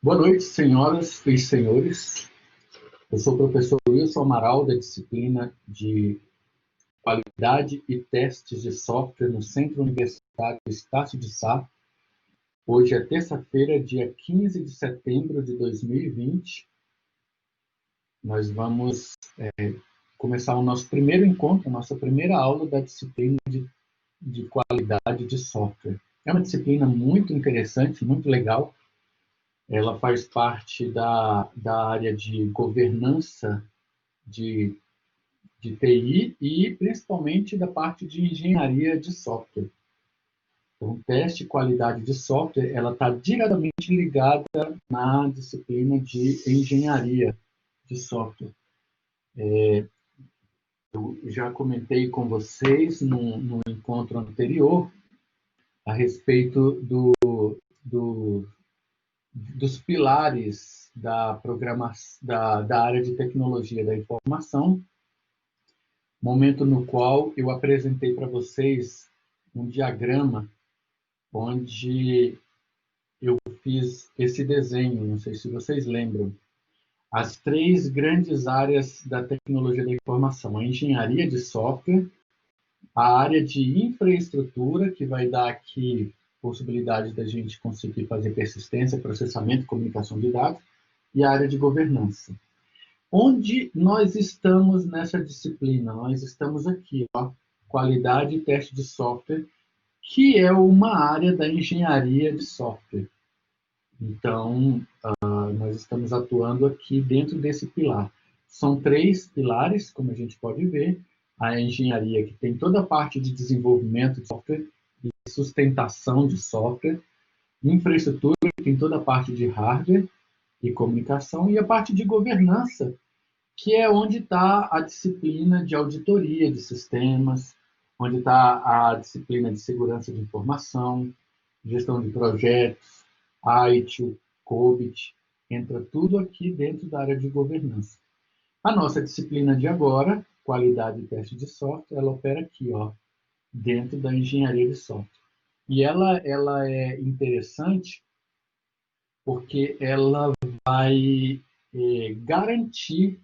Boa noite, senhoras e senhores. Eu sou o professor Wilson Amaral, da disciplina de Qualidade e Testes de Software no Centro Universitário Estácio de Sá. Hoje é terça-feira, dia 15 de setembro de 2020. Nós vamos começar o nosso primeiro encontro, a nossa primeira aula da disciplina de Qualidade de Software. É uma disciplina muito interessante, muito legal. Ela faz parte da área de governança de TI e principalmente da parte de engenharia de software. Então, teste de qualidade de software, ela está diretamente ligada na disciplina de engenharia de software. Eu já comentei com vocês no encontro anterior a respeito dos pilares da programação, da área de tecnologia da informação, momento no qual eu apresentei para vocês um diagrama onde eu fiz esse desenho, não sei se vocês lembram, as três grandes áreas da tecnologia da informação: a engenharia de software, a área de infraestrutura, que vai dar aqui possibilidade da gente conseguir fazer persistência, processamento e comunicação de dados, e a área de governança. Onde nós estamos nessa disciplina? Nós estamos aqui, ó, qualidade e teste de software, que é uma área da engenharia de software. Então, nós estamos atuando aqui dentro desse pilar. São três pilares, como a gente pode ver. A engenharia, que tem toda a parte de desenvolvimento de software e sustentação de software. Infraestrutura, que tem toda a parte de hardware e comunicação. E a parte de governança, que é onde está a disciplina de auditoria de sistemas, onde está a disciplina de segurança de informação, gestão de projetos, ITIL, COBIT, entra tudo aqui dentro da área de governança. A nossa disciplina de agora, qualidade e teste de software, ela opera aqui, ó, dentro da engenharia de software. E ela é interessante porque ela vai garantir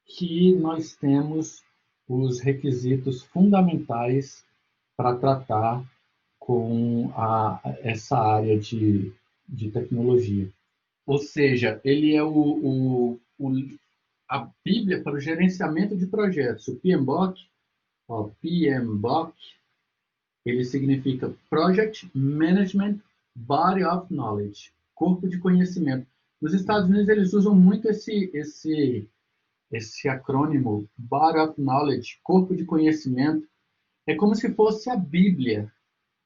que nós temos os requisitos fundamentais para tratar com essa área de tecnologia. Ou seja, ele é a Bíblia para o gerenciamento de projetos. O PMBOK, ele significa Project Management Body of Knowledge, corpo de conhecimento. Nos Estados Unidos, eles usam muito esse acrônimo, Body of Knowledge, corpo de conhecimento. É como se fosse a Bíblia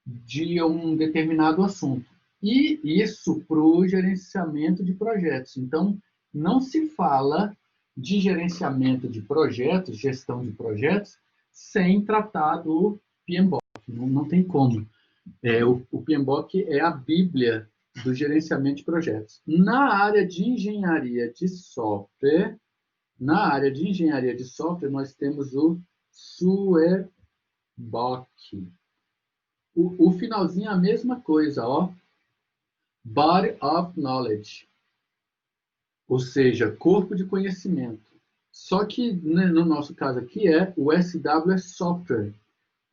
de um determinado assunto. E isso para o gerenciamento de projetos. Então, não se fala de gerenciamento de projetos, gestão de projetos, sem tratar do PMBOK. Não tem como. O PMBOK é a Bíblia do gerenciamento de projetos. Na área de engenharia de software, nós temos o SUEBOK. O finalzinho é a mesma coisa, ó. Body of Knowledge. Ou seja, corpo de conhecimento. Só que, né, no nosso caso aqui, o SW é Software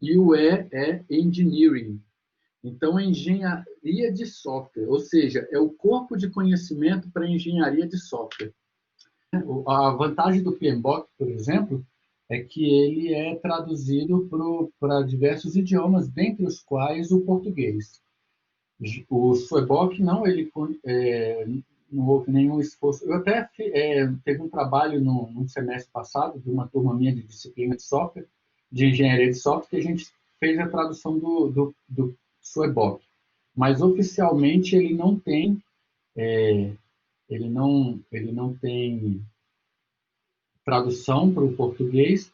e o E é Engineering. Então, é engenharia de software, ou seja, é o corpo de conhecimento para engenharia de software. A vantagem do PMBOK, por exemplo, é que ele é traduzido para diversos idiomas, dentre os quais o português. O SUEBOK, não, não houve nenhum esforço. Eu até teve um trabalho no semestre passado, de uma turma minha de disciplina de software, de engenharia de software, que a gente fez a tradução do SUEBOK. Mas, oficialmente, ele não tem tradução para o português,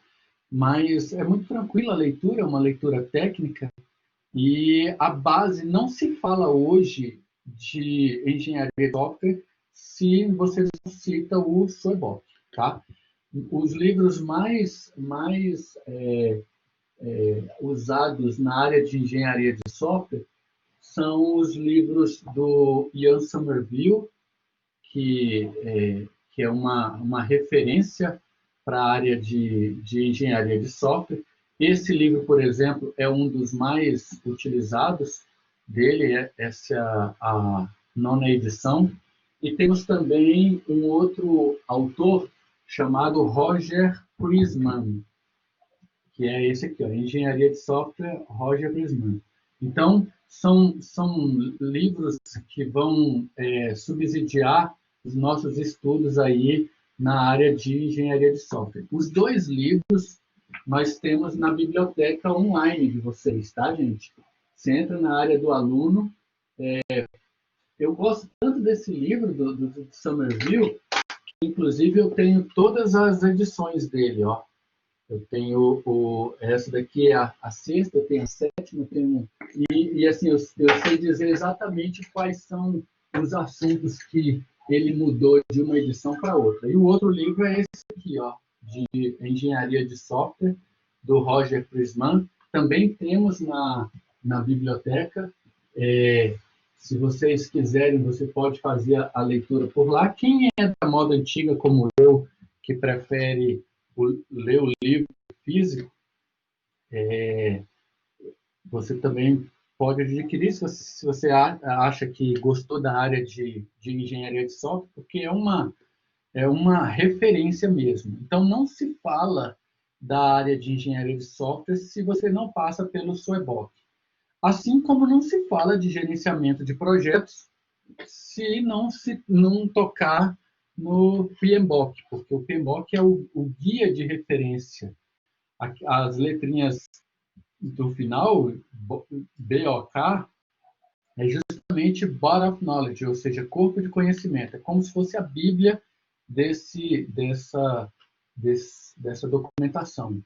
mas é muito tranquila a leitura, é uma leitura técnica, e a base não se fala hoje de engenharia de software se você não cita o SUEBOK, tá? Os livros mais usados na área de engenharia de software são os livros do Ian Somerville, que é uma referência para a área de engenharia de software. Esse livro, por exemplo, é um dos mais utilizados dele, essa é a nona edição. E temos também um outro autor chamado Roger Prisman, que é esse aqui, ó, Engenharia de Software, Roger Prisman. Então, são livros que vão subsidiar os nossos estudos aí na área de engenharia de software. Os dois livros nós temos na biblioteca online de vocês, tá, gente? Você entra na área do aluno. Eu gosto tanto desse livro, do Somerville, que, inclusive, eu tenho todas as edições dele, ó. Eu tenho essa daqui é a sexta, eu tenho a sétima, eu tenho, e assim, eu sei dizer exatamente quais são os assuntos que ele mudou de uma edição para outra. E o outro livro é esse aqui, ó, de Engenharia de Software, do Roger Prisman. Também temos na biblioteca. Se vocês quiserem, você pode fazer a leitura por lá. Quem é da moda antiga, como eu, que prefere ler o livro físico, você também pode adquirir se você acha que gostou da área de engenharia de software, porque é uma referência mesmo. Então, não se fala da área de engenharia de software se você não passa pelo SWOBOK. Assim como não se fala de gerenciamento de projetos se não tocar no PMBOK, porque o PMBOK é o guia de referência. As letrinhas do final, BOK, é justamente Body of Knowledge, ou seja, corpo de conhecimento. É como se fosse a Bíblia dessa documentação.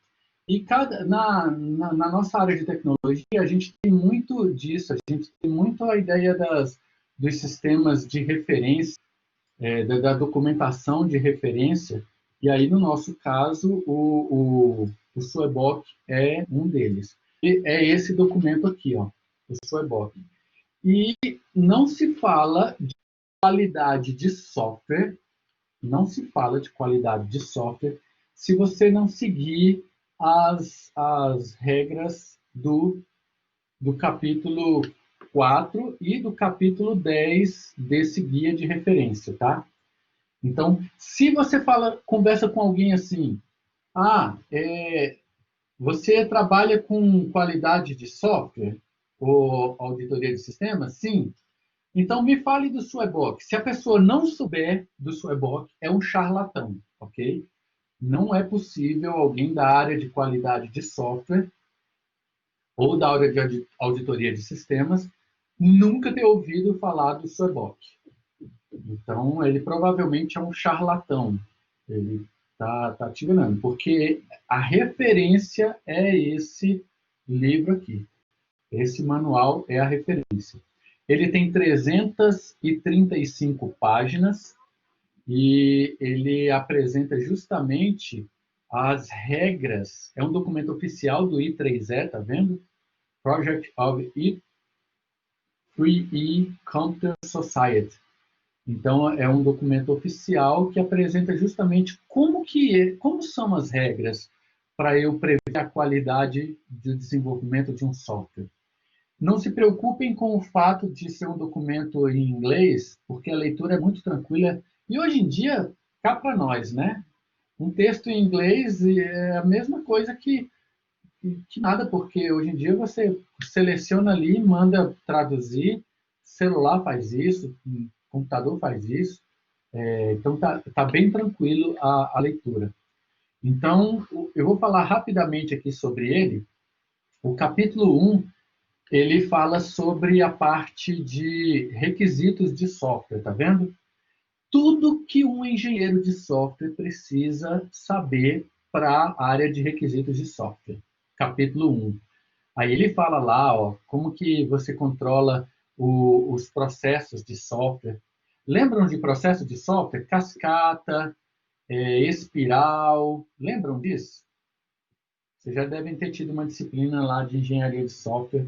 E na nossa área de tecnologia, a gente tem muito disso, a gente tem muito a ideia dos sistemas de referência, da documentação de referência, e aí, no nosso caso, o SWOBOK é um deles. E é esse documento aqui, ó, o SWOBOK. E não se fala de qualidade de software, não se fala de qualidade de software se você não seguir as regras do capítulo 4 e do capítulo 10 desse guia de referência, tá? Então, se você conversa com alguém assim, você trabalha com qualidade de software ou auditoria de sistemas? Sim. Então, me fale do SWOBOK. Se a pessoa não souber do SWOBOK, é um charlatão, ok? Não é possível alguém da área de qualidade de software ou da área de auditoria de sistemas nunca ter ouvido falar do SWOBOK. Então, ele provavelmente é um charlatão. Ele está te enganando, porque a referência é esse livro aqui. Esse manual é a referência. Ele tem 335 páginas e ele apresenta justamente as regras. É um documento oficial do I3E, tá vendo? Project of E3E Computer Society. Então, é um documento oficial que apresenta justamente como são as regras para eu prever a qualidade de desenvolvimento de um software. Não se preocupem com o fato de ser um documento em inglês, porque a leitura é muito tranquila. E hoje em dia, cá para nós, né? Um texto em inglês é a mesma coisa que nada, porque hoje em dia você seleciona ali, manda traduzir, celular faz isso, computador faz isso. Então, tá bem tranquilo a leitura. Então, eu vou falar rapidamente aqui sobre ele. O capítulo 1, ele fala sobre a parte de requisitos de software, tá vendo? Tudo que um engenheiro de software precisa saber para a área de requisitos de software. Capítulo 1. Aí ele fala lá, ó, como que você controla os processos de software. Lembram de processo de software? Cascata, espiral, lembram disso? Vocês já devem ter tido uma disciplina lá de engenharia de software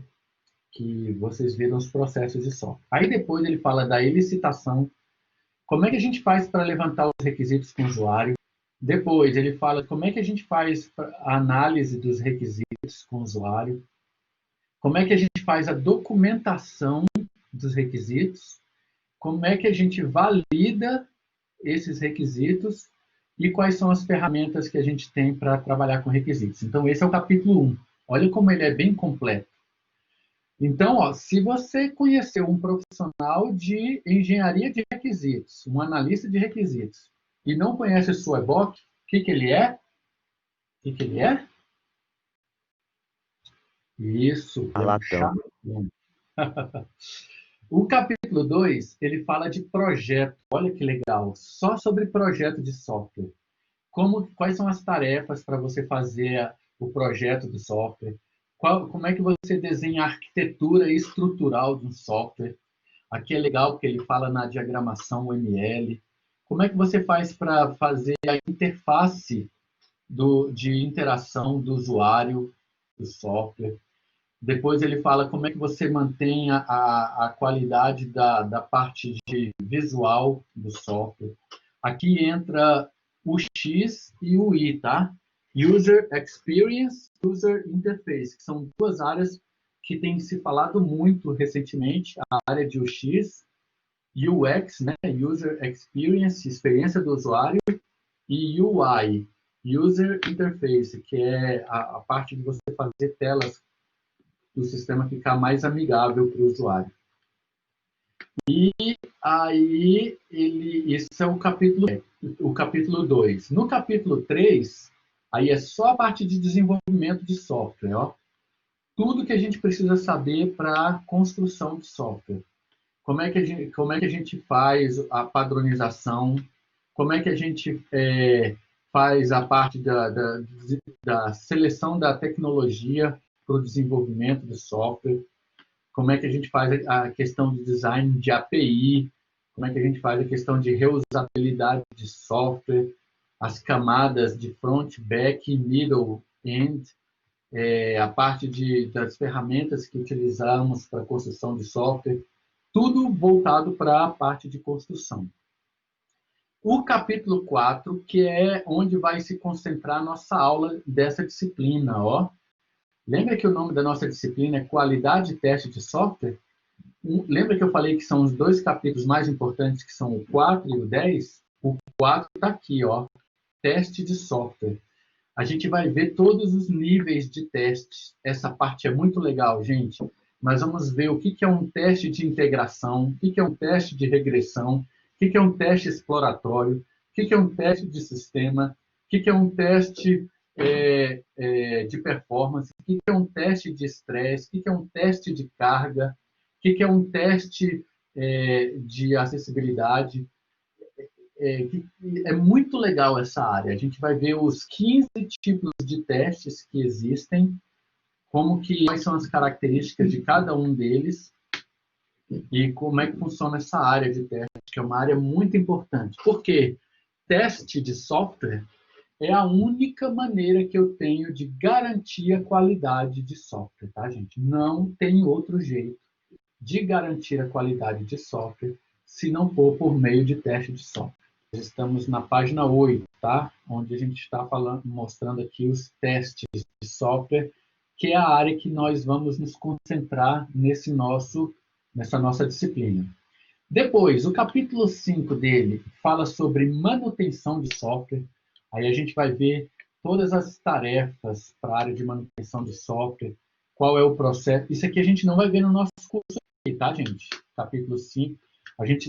que vocês viram os processos de software. Aí depois ele fala da elicitação, Como é que a gente faz para levantar os requisitos com o usuário? Depois, ele fala como é que a gente faz a análise dos requisitos com o usuário. Como é que a gente faz a documentação dos requisitos? Como é que a gente valida esses requisitos e quais são as ferramentas que a gente tem para trabalhar com requisitos. Então, esse é o capítulo 1. Olha como ele é bem completo. Então, ó, se você conheceu um profissional de engenharia de requisitos, um analista de requisitos, e não conhece o seu EBOC, o que ele é? O que ele é? Isso, é um Charlatão. charlatão. O capítulo 2, ele fala de projeto. Olha que legal, só sobre projeto de software. Quais são as tarefas para você fazer o projeto do software? Como é que você desenha a arquitetura estrutural de um software? Aqui é legal porque ele fala na diagramação UML. Como é que você faz para fazer a interface de interação do usuário do software? Depois ele fala como é que você mantém a qualidade da parte de visual do software. Aqui entra o X e o I, tá? User Experience, User Interface, que são duas áreas que têm se falado muito recentemente, a área de UX, UX, né? User Experience, experiência do usuário, e UI, User Interface, que é a parte de você fazer telas do sistema ficar mais amigável para o usuário. E aí, esse é o capítulo 2. No capítulo 3, aí é só a parte de desenvolvimento de software. Ó. Tudo que a gente precisa saber para a construção de software. Como é que a gente faz a padronização, como é que a gente faz a parte da seleção da tecnologia para o desenvolvimento do software, como é que a gente faz a questão de design de API, como é que a gente faz a questão de reusabilidade de software, as camadas de front, back, middle, end, a parte das ferramentas que utilizamos para a construção de software, tudo voltado para a parte de construção. O capítulo 4, que é onde vai se concentrar a nossa aula dessa disciplina, ó. Lembra que o nome da nossa disciplina é Qualidade e Teste de Software? Lembra que eu falei que são os dois capítulos mais importantes, que são o 4 e o 10? O 4 está aqui, ó, teste de software. A gente vai ver todos os níveis de testes. Essa parte é muito legal, gente. Nós vamos ver o que é um teste de integração, o que é um teste de regressão, o que é um teste exploratório, o que é um teste de sistema, o que é um teste de performance, o que é um teste de estresse, o que é um teste de carga, o que é um teste de acessibilidade. É muito legal essa área. A gente vai ver os 15 tipos de testes que existem, quais são as características de cada um deles e como é que funciona essa área de teste, que é uma área muito importante. Porque teste de software é a única maneira que eu tenho de garantir a qualidade de software, tá, gente? Não tem outro jeito de garantir a qualidade de software se não for por meio de teste de software. Estamos na página 8, tá? Onde a gente está mostrando aqui os testes de software, que é a área que nós vamos nos concentrar nessa nossa disciplina. Depois, o capítulo 5 dele fala sobre manutenção de software. Aí a gente vai ver todas as tarefas para a área de manutenção de software, qual é o processo. Isso aqui a gente não vai ver no nosso curso aqui, tá, gente? Capítulo 5.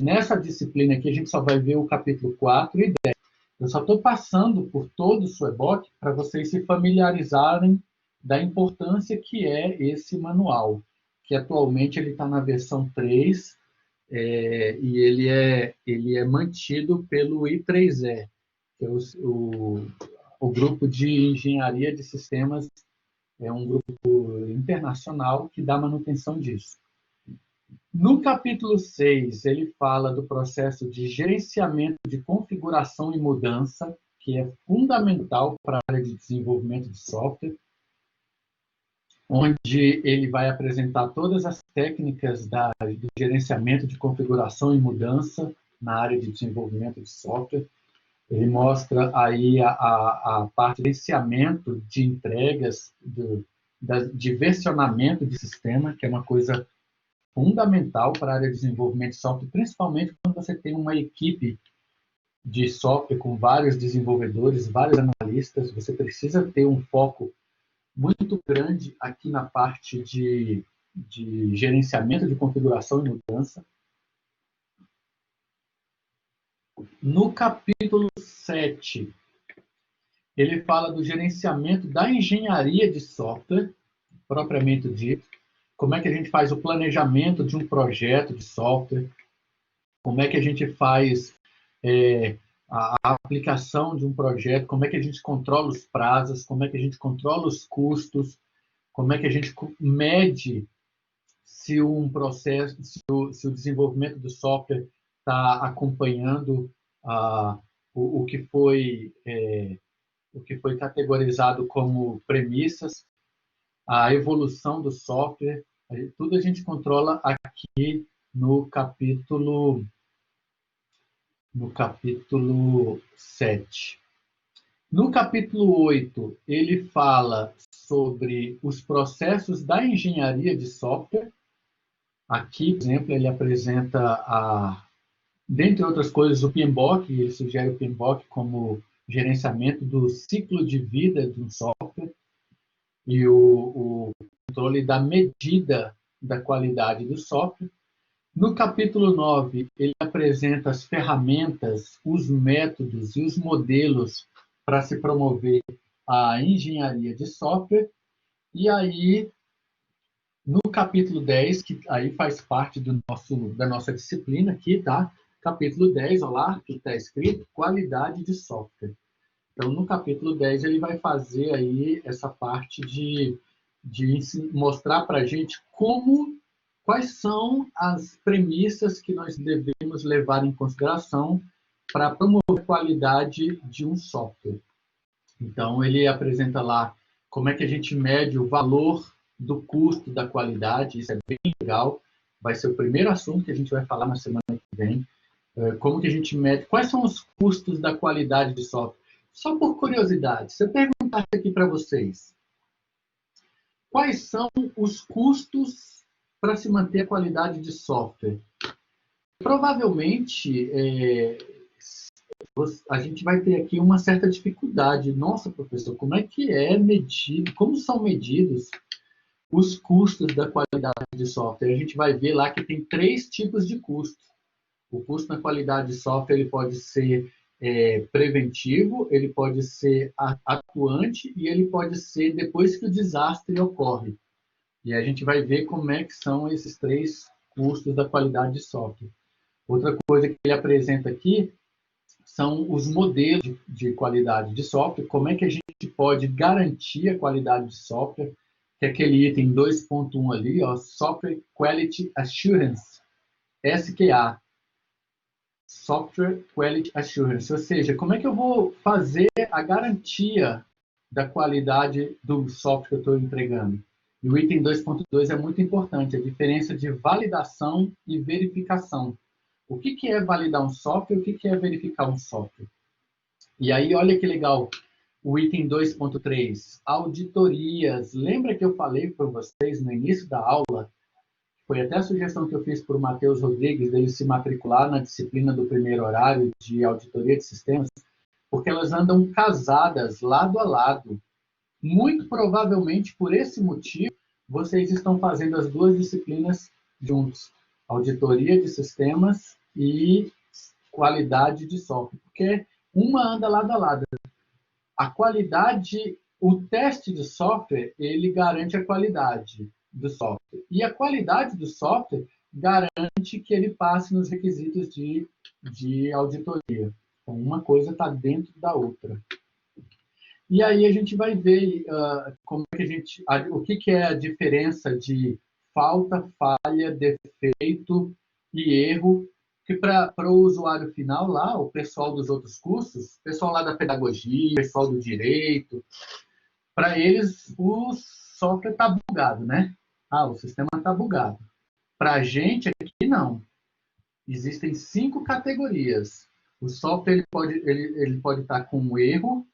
Nessa disciplina aqui, a gente só vai ver o capítulo 4 e 10. Eu só estou passando por todo o SUEBOC para vocês se familiarizarem da importância que é esse manual, que atualmente ele está na versão 3, e ele é mantido pelo I3E, que é o grupo de engenharia de sistemas, é um grupo internacional que dá manutenção disso. No capítulo 6, ele fala do processo de gerenciamento de configuração e mudança, que é fundamental para a área de desenvolvimento de software, onde ele vai apresentar todas as técnicas do gerenciamento de configuração e mudança, na área de desenvolvimento de software. Ele mostra aí a parte de gerenciamento de entregas, de versionamento de sistema, que é uma coisa fundamental para a área de desenvolvimento de software, principalmente quando você tem uma equipe de software com vários desenvolvedores, vários analistas. Você precisa ter um foco muito grande aqui na parte de gerenciamento de configuração e mudança. No capítulo 7, ele fala do gerenciamento da engenharia de software, propriamente dito. Como é que a gente faz o planejamento de um projeto de software, como é que a gente faz a aplicação de um projeto, como é que a gente controla os prazos, como é que a gente controla os custos, como é que a gente mede se um processo, se o desenvolvimento do software está acompanhando o que foi categorizado como premissas, a evolução do software, tudo a gente controla aqui no capítulo 7. No capítulo 8, ele fala sobre os processos da engenharia de software. Aqui, por exemplo, ele apresenta, dentre outras coisas, o PMBOK. Ele sugere o PMBOK como gerenciamento do ciclo de vida de um software e o controle da medida da qualidade do software. No capítulo 9, ele apresenta as ferramentas, os métodos e os modelos para se promover a engenharia de software. E aí, no capítulo 10, que aí faz parte da nossa disciplina aqui, tá? Capítulo 10, olha lá, que está escrito qualidade de software. Então, no capítulo 10, ele vai fazer aí essa parte de mostrar para a gente quais são as premissas que nós devemos levar em consideração para promover a qualidade de um software. Então, ele apresenta lá como é que a gente mede o valor do custo da qualidade. Isso é bem legal. Vai ser o primeiro assunto que a gente vai falar na semana que vem. Como que a gente mede, quais são os custos da qualidade de software. Só por curiosidade, se eu perguntasse aqui para vocês, quais são os custos para se manter a qualidade de software? Provavelmente, a gente vai ter aqui uma certa dificuldade. Nossa, professor, como é que é medido, como são medidos os custos da qualidade de software? A gente vai ver lá que tem 3 tipos de custo. O custo na qualidade de software ele pode ser preventivo, ele pode ser atuante e ele pode ser depois que o desastre ocorre. E a gente vai ver como é que são esses 3 custos da qualidade de software. Outra coisa que ele apresenta aqui são os modelos de qualidade de software, como é que a gente pode garantir a qualidade de software, que é aquele item 2.1 ali, ó, Software Quality Assurance, SQA. Software Quality Assurance, ou seja, como é que eu vou fazer a garantia da qualidade do software que eu estou entregando? E o item 2.2 é muito importante, a diferença de validação e verificação. O que é validar um software e o que é verificar um software? E aí, olha que legal, o item 2.3, auditorias. Lembra que eu falei para vocês no início da aula? Foi até a sugestão que eu fiz para o Matheus Rodrigues, dele se matricular na disciplina do primeiro horário de auditoria de sistemas, porque elas andam casadas, lado a lado. Muito provavelmente, por esse motivo, vocês estão fazendo as 2 disciplinas juntos. Auditoria de sistemas e qualidade de software. Porque uma anda lado a lado. A qualidade, o teste de software, ele garante a qualidade do software. E a qualidade do software garante que ele passe nos requisitos de auditoria. Então, uma coisa está dentro da outra. E aí a gente vai ver como é que o que é a diferença de falta, falha, defeito e erro, que para o usuário final lá, o pessoal dos outros cursos, o pessoal lá da pedagogia, o pessoal do direito, para eles o software está bugado, né? O sistema está bugado. Para a gente aqui, não. existem 5 categorias. O software ele pode estar com um erro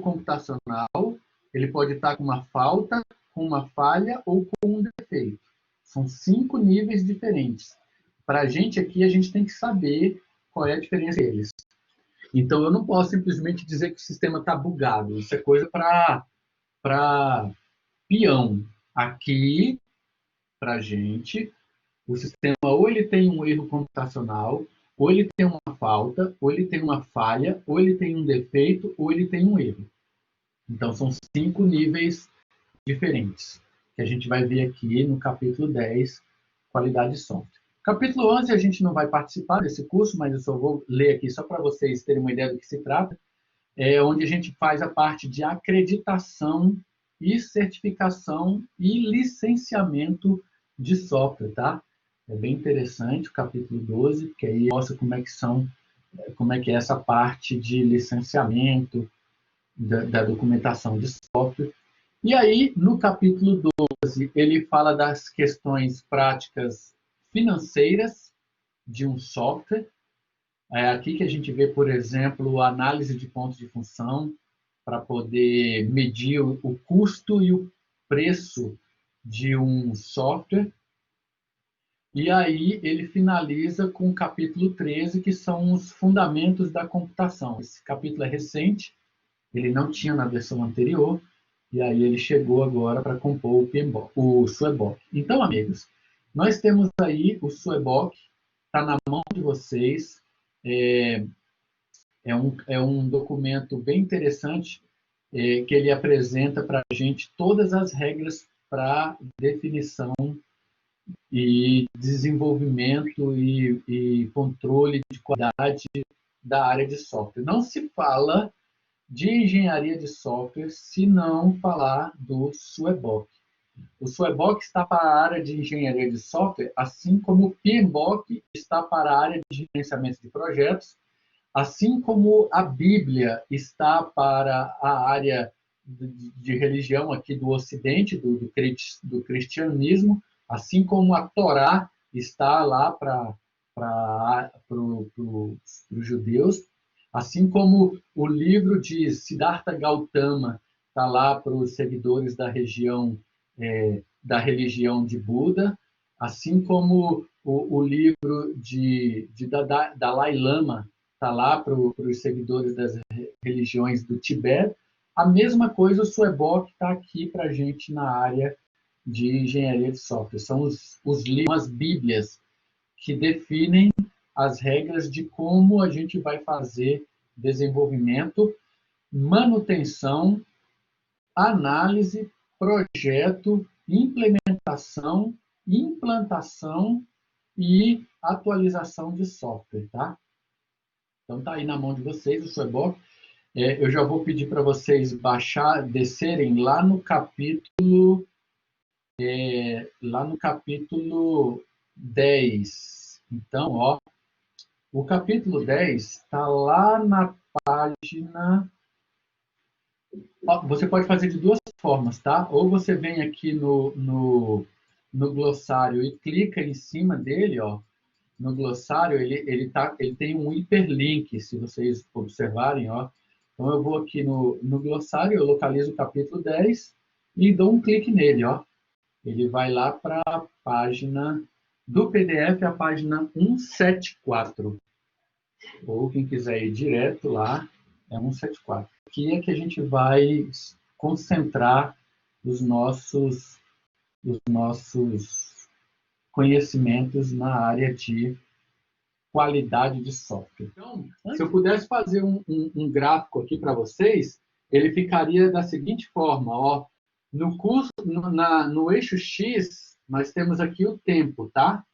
computacional, ele pode estar com uma falta, com uma falha ou com um defeito. São 5 níveis diferentes. Para a gente aqui, a gente tem que saber qual é a diferença deles. Então, eu não posso simplesmente dizer que o sistema está bugado. Isso é coisa para peão. Aqui, para a gente, o sistema ou ele tem um erro computacional, ou ele tem uma falta, ou ele tem uma falha, ou ele tem um defeito, ou ele tem um erro. Então, são 5 níveis diferentes, que a gente vai ver aqui no capítulo 10, qualidade de software. Capítulo 11, a gente não vai participar desse curso, mas eu só vou ler aqui só para vocês terem uma ideia do que se trata, onde a gente faz a parte de acreditação e certificação e licenciamento de software, tá? É bem interessante o capítulo 12, porque aí mostra como é que é essa parte de licenciamento da documentação de software. E aí, no capítulo 12, ele fala das questões práticas financeiras de um software. É aqui que a gente vê, por exemplo, a análise de pontos de função para poder medir o custo e o preço de um software. E aí ele finaliza com o capítulo 13, que são os fundamentos da computação. Esse capítulo é recente, ele não tinha na versão anterior, e aí ele chegou agora para compor o Sueboc. Então, amigos, nós temos aí o Sueboc, está na mão de vocês, é um documento bem interessante, que ele apresenta para a gente todas as regras para definição e desenvolvimento e controle de qualidade da área de software. Não se fala de engenharia de software se não falar do Sueboc. O Sueboc está para a área de engenharia de software, assim como o PMBOK está para a área de gerenciamento de projetos, assim como a Bíblia está para a área de religião aqui do Ocidente, do cristianismo, assim como a Torá está lá para os judeus, assim como o livro de Siddhartha Gautama está lá para os seguidores da religião de Buda, assim como o livro de Dalai Lama está lá para os seguidores das religiões do Tibete. A mesma coisa o Sueboc está aqui para a gente na área de engenharia de software. São os livros, as bíblias, que definem as regras de como a gente vai fazer desenvolvimento, manutenção, análise, projeto, implementação, implantação e atualização de software, tá? Então tá aí na mão de vocês o Sueboc. Eu já vou pedir para vocês descerem lá no capítulo 10. Então, ó, o capítulo 10 está lá na página. Você pode fazer de duas formas, tá? Ou você vem aqui no glossário e clica em cima dele, ó. No glossário, ele tem um hiperlink, se vocês observarem, ó. Então, eu vou aqui no glossário, eu localizo o capítulo 10 e dou um clique nele, ó. Ele vai lá para a página do PDF, a página 174. Ou quem quiser ir direto lá, é 174. Aqui é que a gente vai concentrar os nossos conhecimentos na área de qualidade de software. Então, se eu pudesse fazer um gráfico aqui para vocês, ele ficaria da seguinte forma, ó. No eixo X, nós temos aqui o tempo, tá?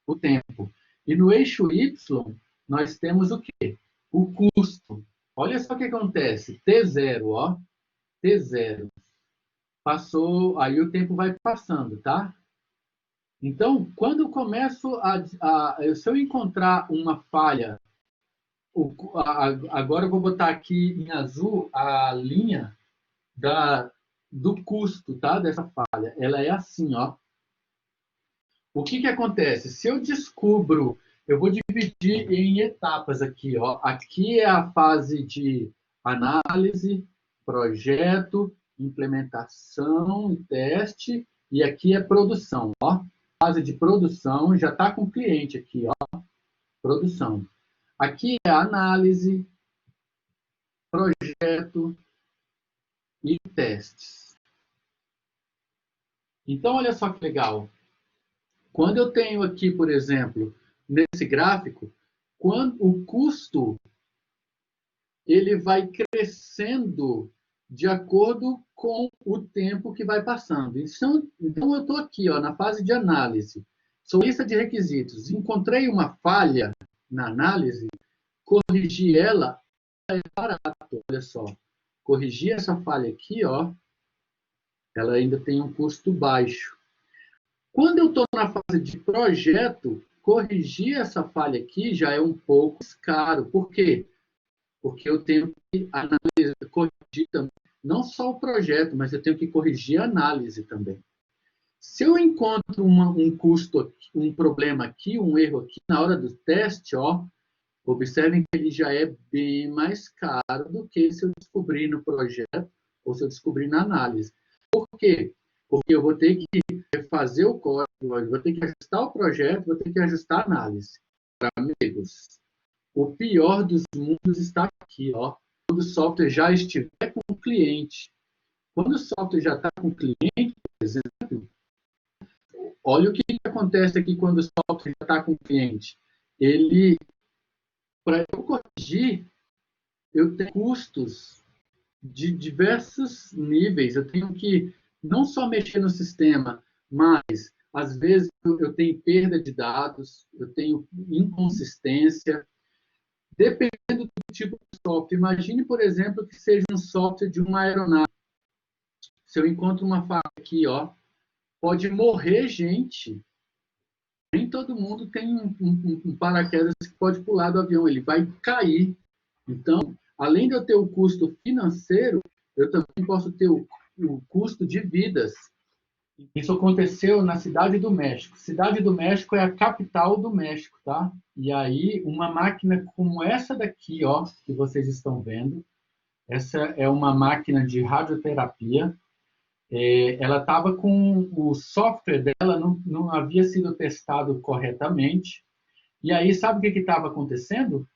O tempo. E no eixo Y, nós temos o quê? O custo. Olha só o que acontece. T0, ó. T0. Passou, aí o tempo vai passando, tá? Então, quando eu começo se eu encontrar uma falha, agora eu vou botar aqui em azul a linha do custo, tá? Dessa falha. Ela é assim, ó. O que acontece? Se eu descubro, eu vou dividir em etapas aqui, ó. Aqui é a fase de análise, projeto, implementação e teste, e aqui é produção, ó. Fase de produção, já está com o cliente aqui, ó. Produção. Aqui é análise, projeto e testes. Então, olha só que legal. Quando eu tenho aqui, por exemplo, nesse gráfico, quando o custo ele vai crescendo de acordo com o tempo que vai passando. Então eu estou aqui, ó, na fase de análise. Sou lista de requisitos. Encontrei uma falha na análise, corrigi ela, é barato, olha só. Corrigir essa falha aqui, ó, ela ainda tem um custo baixo. Quando eu estou na fase de projeto, corrigir essa falha aqui já é um pouco caro. Por quê? Porque eu tenho que analisar, corrigir também, não só o projeto, mas eu tenho que corrigir a análise também. Se eu encontro um custo aqui, um problema aqui, um erro aqui, na hora do teste, ó, observem que ele já é bem mais caro do que se eu descobrir no projeto ou se eu descobrir na análise. Por quê? Porque eu vou ter que fazer o código, vou ter que ajustar o projeto, vou ter que ajustar a análise. Para amigos, o pior dos mundos está aqui, ó. Quando o software já estiver com o cliente. Quando o software já está com o cliente, por exemplo, olha o que acontece aqui quando o software já está com o cliente. Ele, para eu corrigir, eu tenho custos de diversos níveis. Eu tenho que não só mexer no sistema, mas, às vezes, eu tenho perda de dados, eu tenho inconsistência, dependendo do tipo de software. Imagine, por exemplo, que seja um software de uma aeronave. Se eu encontro uma falha aqui, ó, pode morrer gente. Nem todo mundo tem um paraquedas que pode pular do avião, ele vai cair. Então, além de eu ter o custo financeiro, eu também posso ter o custo de vidas. Isso aconteceu na Cidade do México. Cidade do México é a capital do México, tá? E aí, uma máquina como essa daqui, ó, que vocês estão vendo, essa é uma máquina de radioterapia. Ela estava com o software dela, não havia sido testado corretamente. E aí, sabe o que estava acontecendo?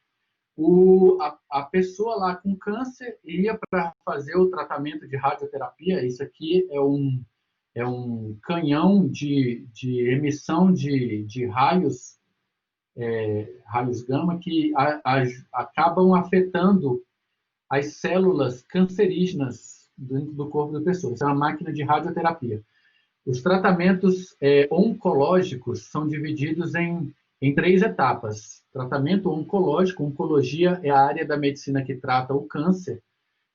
A pessoa lá com câncer ia para fazer o tratamento de radioterapia. Isso aqui é um canhão de emissão de raios, raios gama, que acabam afetando as células cancerígenas dentro do corpo da pessoa. Isso é uma máquina de radioterapia. Os tratamentos oncológicos são divididos em 3 etapas. Tratamento oncológico, oncologia é a área da medicina que trata o câncer.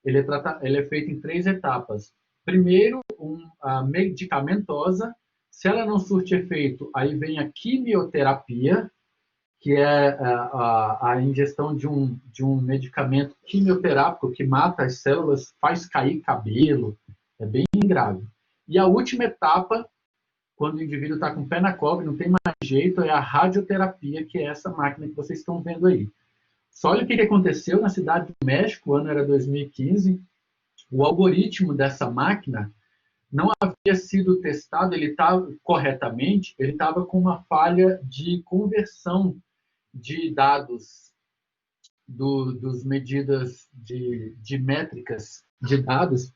Ele é feito em 3 etapas. Primeiro, a medicamentosa. Se ela não surte efeito, aí vem a quimioterapia, que é a ingestão de um medicamento quimioterápico que mata as células, faz cair cabelo, é bem grave. E a última etapa, quando o indivíduo está com o pé na cobra, não tem mais jeito, é a radioterapia, que é essa máquina que vocês estão vendo aí. Só olha o que aconteceu na Cidade do México, o ano era 2015, o algoritmo dessa máquina não havia sido testado, ele estava corretamente, ele estava com uma falha de conversão de dados dos medidas de métricas de dados,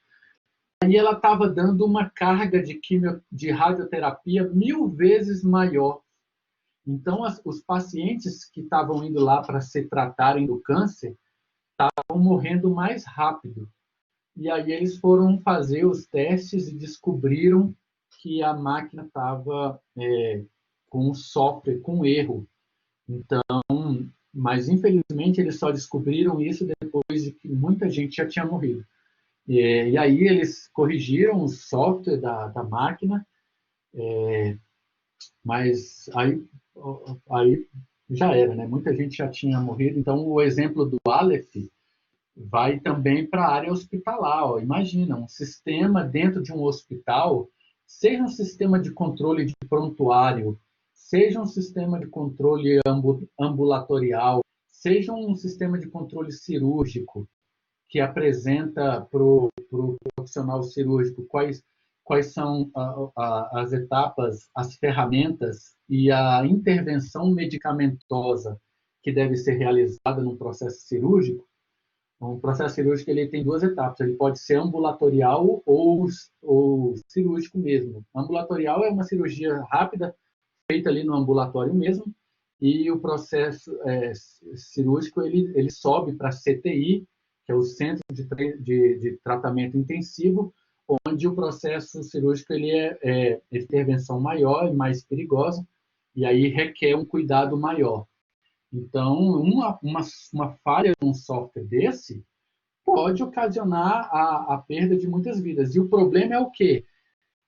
aí ela estava dando uma carga de radioterapia 1000 vezes maior. Então, os pacientes que estavam indo lá para se tratarem do câncer estavam morrendo mais rápido. E aí eles foram fazer os testes e descobriram que a máquina estava com o software com erro. Então, mas infelizmente eles só descobriram isso depois de que muita gente já tinha morrido. E aí eles corrigiram o software da máquina, mas aí já era, né? Muita gente já tinha morrido. Então, o exemplo do Aleph vai também para a área hospitalar. Ó. Imagina, um sistema dentro de um hospital, seja um sistema de controle de prontuário, seja um sistema de controle ambulatorial, seja um sistema de controle cirúrgico, que apresenta para o profissional cirúrgico quais são as etapas, as ferramentas e a intervenção medicamentosa que deve ser realizada no processo cirúrgico. O processo cirúrgico ele tem duas etapas, ele pode ser ambulatorial ou cirúrgico mesmo. Ambulatorial é uma cirurgia rápida, feita ali no ambulatório mesmo, e o processo cirúrgico ele sobe para CTI, que é o Centro de Tratamento Intensivo, onde o processo cirúrgico ele é intervenção maior e mais perigosa, e aí requer um cuidado maior. Então, uma falha num software desse pode ocasionar a perda de muitas vidas. E o problema é o quê?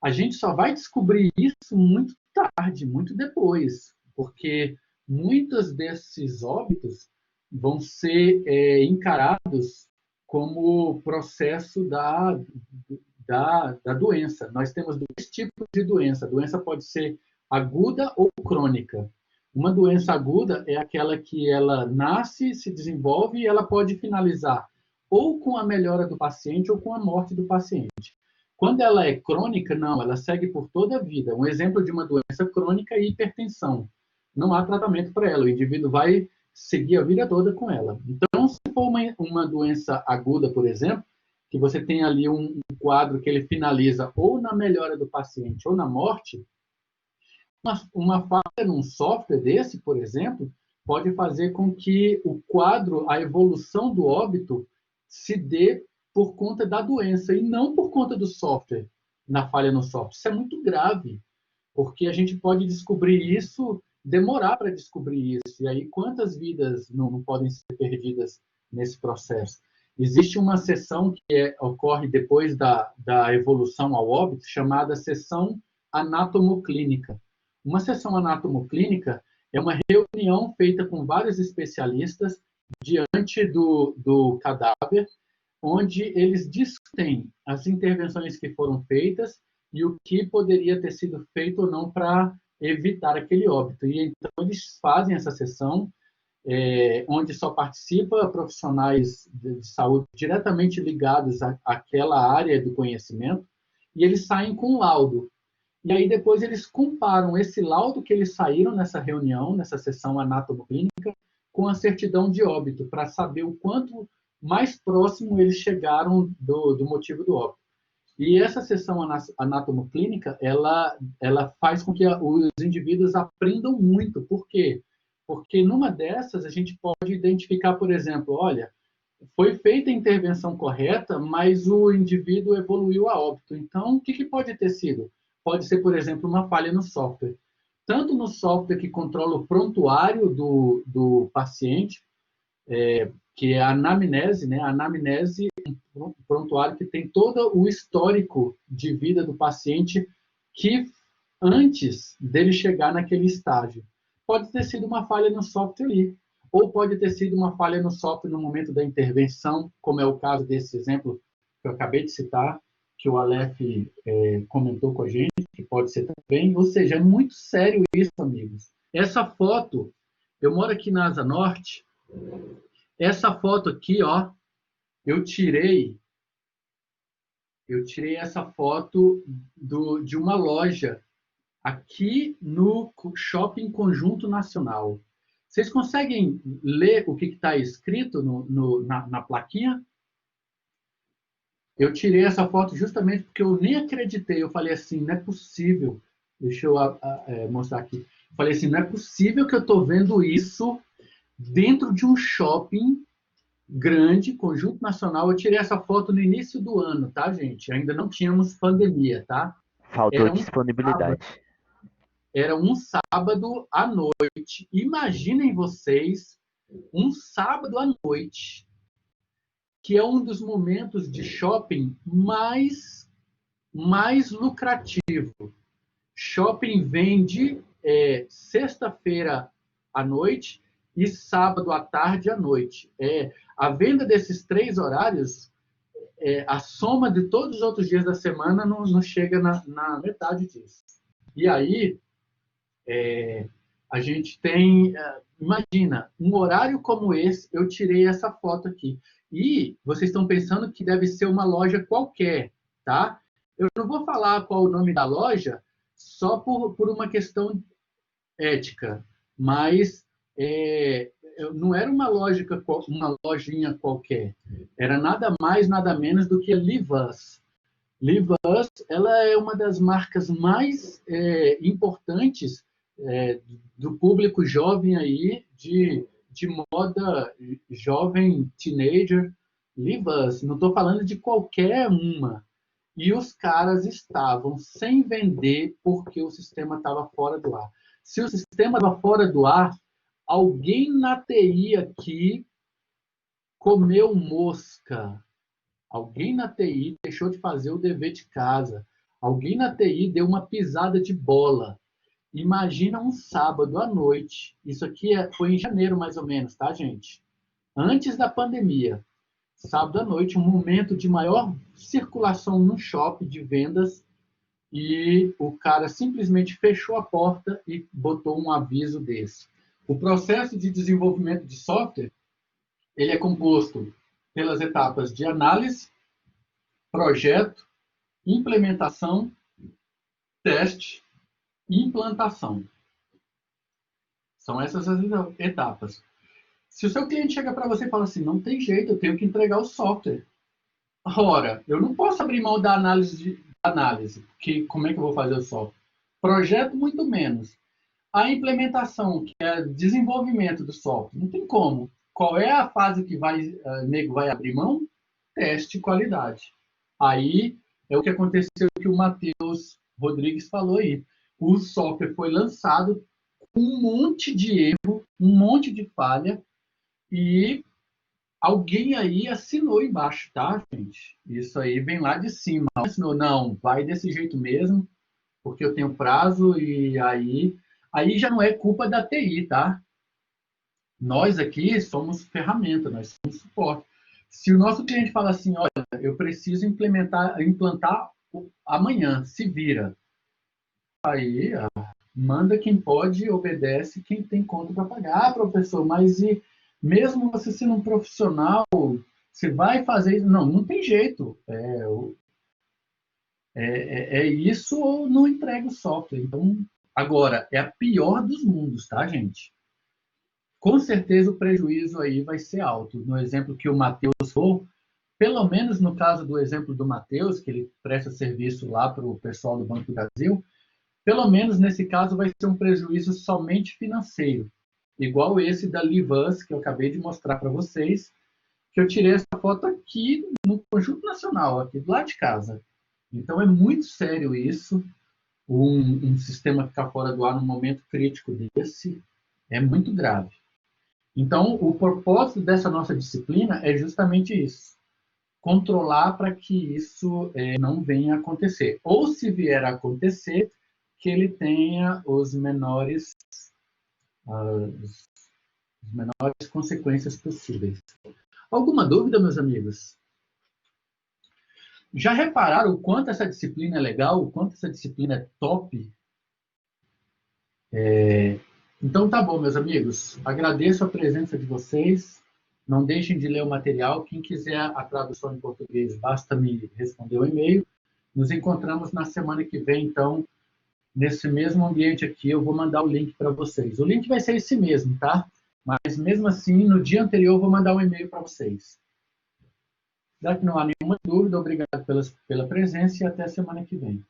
A gente só vai descobrir isso muito tarde, muito depois, porque muitos desses óbitos vão ser encarados como processo da doença. Nós temos dois tipos de doença. A doença pode ser aguda ou crônica. Uma doença aguda é aquela que ela nasce, se desenvolve e ela pode finalizar ou com a melhora do paciente ou com a morte do paciente. Quando ela é crônica, não, ela segue por toda a vida. Um exemplo de uma doença crônica é a hipertensão. Não há tratamento para ela, o indivíduo vai seguir a vida toda com ela. Então, se for uma doença aguda, por exemplo, que você tem ali um quadro que ele finaliza ou na melhora do paciente ou na morte, uma falha num software desse, por exemplo, pode fazer com que o quadro, a evolução do óbito, se dê por conta da doença e não por conta do software, na falha no software. Isso é muito grave, porque a gente pode descobrir isso, demorar para descobrir isso. E aí, quantas vidas não podem ser perdidas nesse processo? Existe uma sessão que ocorre depois da evolução ao óbito, chamada sessão anatomoclínica. Uma sessão anatomoclínica é uma reunião feita com vários especialistas diante do cadáver, onde eles discutem as intervenções que foram feitas e o que poderia ter sido feito ou não para evitar aquele óbito. E então eles fazem essa sessão, onde só participa profissionais de saúde diretamente ligados àquela área do conhecimento, e eles saem com um laudo. E aí depois eles comparam esse laudo que eles saíram nessa reunião, nessa sessão anatomoclínica, com a certidão de óbito, para saber o quanto mais próximo eles chegaram do motivo do óbito. E essa sessão anatomoclínica, ela faz com que os indivíduos aprendam muito. Por quê? Porque numa dessas a gente pode identificar, por exemplo, olha, foi feita a intervenção correta, mas o indivíduo evoluiu a óbito. Então, o que pode ter sido? Pode ser, por exemplo, uma falha no software. Tanto no software que controla o prontuário do paciente, que é a anamnese, né? A anamnese é um prontuário que tem todo o histórico de vida do paciente que antes dele chegar naquele estágio. Pode ter sido uma falha no software ali, ou pode ter sido uma falha no software no momento da intervenção, como é o caso desse exemplo que eu acabei de citar, que o Aleph comentou com a gente, que pode ser também. Ou seja, é muito sério isso, amigos. Essa foto, eu moro aqui na Asa Norte, essa foto aqui, ó, eu tirei essa foto de uma loja aqui no Shopping Conjunto Nacional. Vocês conseguem ler o que está escrito na plaquinha? Eu tirei essa foto justamente porque eu nem acreditei. Eu falei assim, não é possível. Deixa eu mostrar aqui. Eu falei assim, não é possível que eu estou vendo isso dentro de um shopping grande, Conjunto Nacional. Eu tirei essa foto no início do ano, tá, gente? Ainda não tínhamos pandemia, tá? Faltou disponibilidade. Era um sábado à noite. Imaginem vocês, um sábado à noite, que é um dos momentos de shopping mais lucrativo. Shopping vende sexta-feira à noite e sábado à tarde à noite. A venda desses 3 horários, a soma de todos os outros dias da semana não chega na metade disso. E aí, A gente tem, imagina, um horário como esse, eu tirei essa foto aqui. E vocês estão pensando que deve ser uma loja qualquer, tá? Eu não vou falar qual o nome da loja, só por uma questão ética, mas não era uma lojinha qualquer. Era nada mais, nada menos do que a Livas. Livas, ela é uma das marcas mais importantes do público jovem aí, de moda jovem, teenager. Livas, não estou falando de qualquer uma. E os caras estavam sem vender porque o sistema estava fora do ar. Se o sistema estava fora do ar, alguém na TI aqui comeu mosca. Alguém na TI deixou de fazer o dever de casa. Alguém na TI deu uma pisada de bola. Imagina um sábado à noite. Isso aqui foi em janeiro, mais ou menos, tá, gente? Antes da pandemia. Sábado à noite, um momento de maior circulação no shopping de vendas, e o cara simplesmente fechou a porta e botou um aviso desse. O processo de desenvolvimento de software, ele é composto pelas etapas de análise, projeto, implementação, teste e implantação. São essas as etapas. Se o seu cliente chega para você e fala assim, não tem jeito, eu tenho que entregar o software. Ora, eu não posso abrir mão da análise, porque como é que eu vou fazer o software? Projeto, muito menos. A implementação, que é desenvolvimento do software, não tem como. Qual é a fase que nego vai abrir mão? Teste de qualidade. Aí é o que aconteceu que o Matheus Rodrigues falou aí. O software foi lançado com um monte de erro, um monte de falha, e alguém aí assinou embaixo, tá, gente? Isso aí vem lá de cima. Assinou, não, vai desse jeito mesmo, porque eu tenho prazo, e aí já não é culpa da TI, tá? Nós aqui somos ferramenta, nós somos suporte. Se o nosso cliente fala assim, olha, eu preciso implantar amanhã, se vira. Aí, manda quem pode, obedece quem tem conta para pagar. Ah, professor, mas e mesmo você sendo um profissional, você vai fazer isso? Não, não tem jeito. É isso ou não entrega o software. Então, agora, é a pior dos mundos, tá, gente? Com certeza o prejuízo aí vai ser alto. No exemplo que o Matheus falou, pelo menos no caso do exemplo do Matheus, que ele presta serviço lá para o pessoal do Banco do Brasil, pelo menos nesse caso vai ser um prejuízo somente financeiro, igual esse da Livans, que eu acabei de mostrar para vocês, que eu tirei essa foto aqui no Conjunto Nacional, aqui do lado de casa. Então é muito sério isso, um sistema ficar fora do ar num momento crítico desse, é muito grave. Então, o propósito dessa nossa disciplina é justamente isso, controlar para que isso não venha a acontecer. Ou se vier a acontecer, que ele tenha as menores consequências possíveis. Alguma dúvida, meus amigos? Já repararam o quanto essa disciplina é legal, o quanto essa disciplina é top? Então tá bom, meus amigos. Agradeço a presença de vocês. Não deixem de ler o material. Quem quiser a tradução em português, basta me responder o e-mail. Nos encontramos na semana que vem, então, nesse mesmo ambiente aqui. Eu vou mandar o link para vocês. O link vai ser esse mesmo, tá? Mas, mesmo assim, no dia anterior, eu vou mandar um e-mail para vocês. Já que não há nenhuma dúvida, obrigado pela presença e até semana que vem.